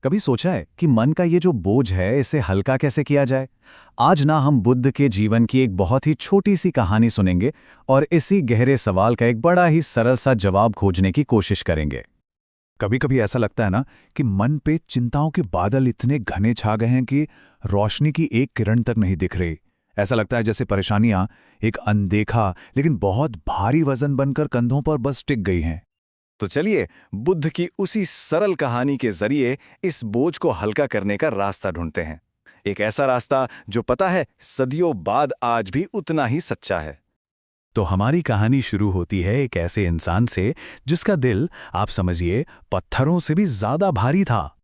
कभी सोचा है कि मन का ये जो बोझ है इसे हल्का कैसे किया जाए? आज ना हम बुद्ध के जीवन की एक बहुत ही छोटी सी कहानी सुनेंगे और इसी गहरे सवाल का एक बड़ा ही सरल सा जवाब खोजने की कोशिश करेंगे। कभी कभी ऐसा लगता है ना कि मन पे चिंताओं के बादल इतने घने छा गए हैं कि रोशनी की एक किरण तक नहीं दिख रही। ऐसा लगता है जैसे परेशानियां एक अनदेखा लेकिन बहुत भारी वजन बनकर कंधों पर बस टिक गई हैं। तो चलिए बुद्ध की उसी सरल कहानी के जरिए इस बोझ को हल्का करने का रास्ता ढूंढते हैं। एक ऐसा रास्ता जो पता है सदियों बाद आज भी उतना ही सच्चा है। तो हमारी कहानी शुरू होती है एक ऐसे इंसान से जिसका दिल, आप समझिए, पत्थरों से भी ज्यादा भारी था।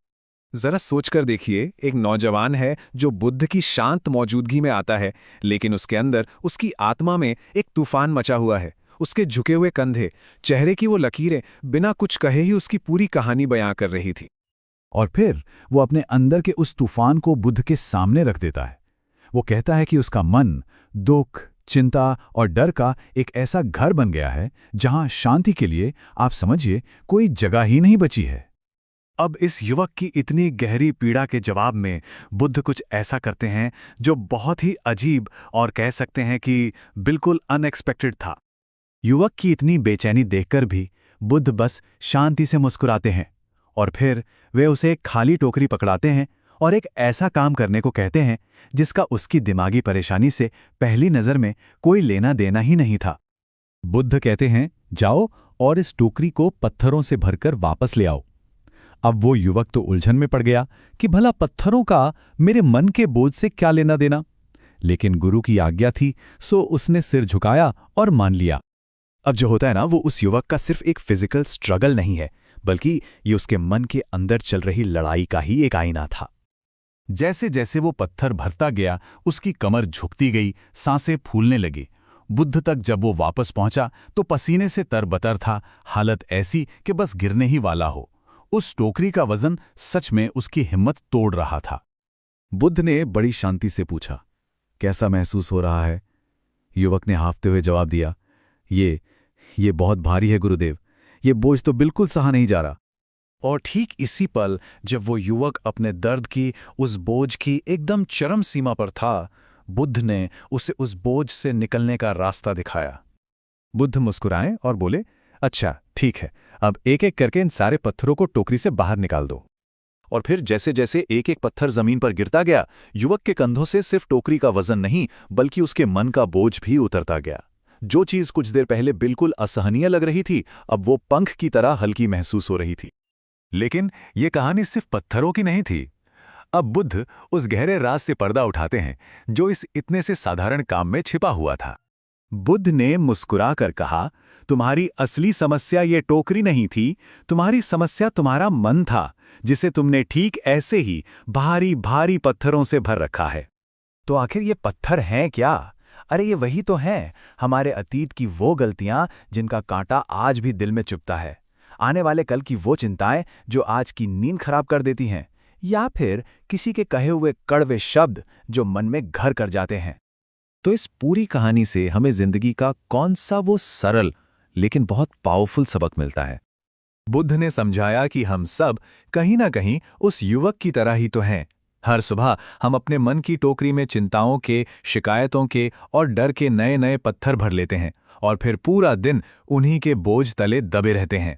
जरा सोचकर देखिए, एक नौजवान है जो बुद्ध की शांत मौजूदगी में आता है, लेकिन उसके अंदर, उसकी आत्मा में एक तूफान मचा हुआ है। उसके झुके हुए कंधे, चेहरे की वो लकीरें बिना कुछ कहे ही उसकी पूरी कहानी बयां कर रही थी। और फिर वो अपने अंदर के उस तूफान को बुद्ध के सामने रख देता है। वो कहता है कि उसका मन दुख, चिंता और डर का एक ऐसा घर बन गया है जहां शांति के लिए, आप समझिए, कोई जगह ही नहीं बची है। अब इस युवक की इतनी गहरी पीड़ा के जवाब में बुद्ध कुछ ऐसा करते हैं जो बहुत ही अजीब और कह सकते हैं कि बिल्कुल अनएक्सपेक्टेड था। युवक की इतनी बेचैनी देखकर भी बुद्ध बस शांति से मुस्कुराते हैं और फिर वे उसे एक खाली टोकरी पकड़ाते हैं और एक ऐसा काम करने को कहते हैं जिसका उसकी दिमागी परेशानी से पहली नज़र में कोई लेना देना ही नहीं था। बुद्ध कहते हैं, जाओ और इस टोकरी को पत्थरों से भरकर वापस ले आओ। अब वो युवक तो उलझन में पड़ गया कि भला पत्थरों का मेरे मन के बोझ से क्या लेना देना, लेकिन गुरु की आज्ञा थी, सो उसने सिर झुकाया और मान लिया। अब जो होता है ना, वो उस युवक का सिर्फ एक फिजिकल स्ट्रगल नहीं है, बल्कि ये उसके मन के अंदर चल रही लड़ाई का ही एक आईना था। जैसे जैसे वो पत्थर भरता गया, उसकी कमर झुकती गई, सांसें फूलने लगी। बुद्ध तक जब वो वापस पहुंचा तो पसीने से तरबतर था, हालत ऐसी कि बस गिरने ही वाला हो। उस टोकरी का वजन सच में उसकी हिम्मत तोड़ रहा था। बुद्ध ने बड़ी शांति से पूछा, कैसा महसूस हो रहा है? युवक ने हांफते हुए जवाब दिया, ये बहुत भारी है गुरुदेव, ये बोझ तो बिल्कुल सहा नहीं जा रहा। और ठीक इसी पल जब वो युवक अपने दर्द की, उस बोझ की एकदम चरम सीमा पर था, बुद्ध ने उसे उस बोझ से निकलने का रास्ता दिखाया। बुद्ध मुस्कुराए और बोले, अच्छा ठीक है, अब एक एक करके इन सारे पत्थरों को टोकरी से बाहर निकाल दो। और फिर जैसे जैसे एक एक पत्थर जमीन पर गिरता गया, युवक के कंधों से सिर्फ टोकरी का वजन नहीं बल्कि उसके मन का बोझ भी उतरता गया। जो चीज कुछ देर पहले बिल्कुल असहनीय लग रही थी, अब वो पंख की तरह हल्की महसूस हो रही थी। लेकिन ये कहानी सिर्फ पत्थरों की नहीं थी। अब बुद्ध उस गहरे राज से पर्दा उठाते हैं जो इस इतने से साधारण काम में छिपा हुआ था। बुद्ध ने मुस्कुराकर कहा, तुम्हारी असली समस्या ये टोकरी नहीं थी, तुम्हारी समस्या तुम्हारा मन था, जिसे तुमने ठीक ऐसे ही भारी भारी पत्थरों से भर रखा है। तो आखिर ये पत्थर हैं क्या? अरे ये वही तो हैं, हमारे अतीत की वो गलतियां जिनका कांटा आज भी दिल में चुभता है, आने वाले कल की वो चिंताएं जो आज की नींद खराब कर देती हैं, या फिर किसी के कहे हुए कड़वे शब्द जो मन में घर कर जाते हैं। तो इस पूरी कहानी से हमें जिंदगी का कौन सा वो सरल लेकिन बहुत पावरफुल सबक मिलता है? बुद्ध ने समझाया कि हम सब कहीं ना कहीं उस युवक की तरह ही तो हैं। हर सुबह हम अपने मन की टोकरी में चिंताओं के, शिकायतों के और डर के नए नए पत्थर भर लेते हैं और फिर पूरा दिन उन्हीं के बोझ तले दबे रहते हैं।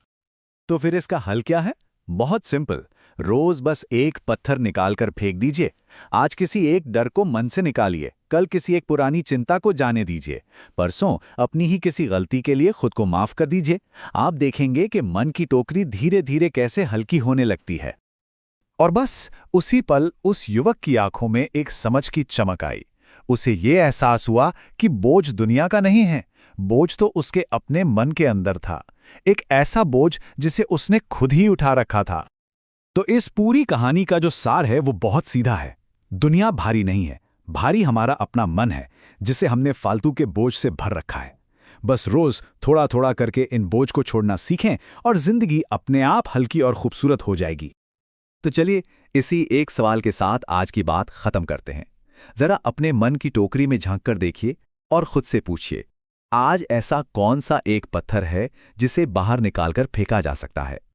तो फिर इसका हल क्या है? बहुत सिंपल, रोज बस एक पत्थर निकालकर फेंक दीजिए। आज किसी एक डर को मन से निकालिए, कल किसी एक पुरानी चिंता को जाने दीजिए, परसों अपनी ही किसी गलती के लिए खुद को माफ कर दीजिए। आप देखेंगे कि मन की टोकरी धीरे धीरे कैसे हल्की होने लगती है। और बस उसी पल उस युवक की आंखों में एक समझ की चमक आई। उसे ये एहसास हुआ कि बोझ दुनिया का नहीं है, बोझ तो उसके अपने मन के अंदर था, एक ऐसा बोझ जिसे उसने खुद ही उठा रखा था। तो इस पूरी कहानी का जो सार है वो बहुत सीधा है। दुनिया भारी नहीं है, भारी हमारा अपना मन है जिसे हमने फालतू के बोझ से भर रखा है। बस रोज थोड़ा थोड़ा करके इन बोझ को छोड़ना सीखें और जिंदगी अपने आप हल्की और खूबसूरत हो जाएगी। तो चलिए इसी एक सवाल के साथ आज की बात खत्म करते हैं। जरा अपने मन की टोकरी में झांककर देखिए और खुद से पूछिए, आज ऐसा कौन सा एक पत्थर है जिसे बाहर निकालकर फेंका जा सकता है?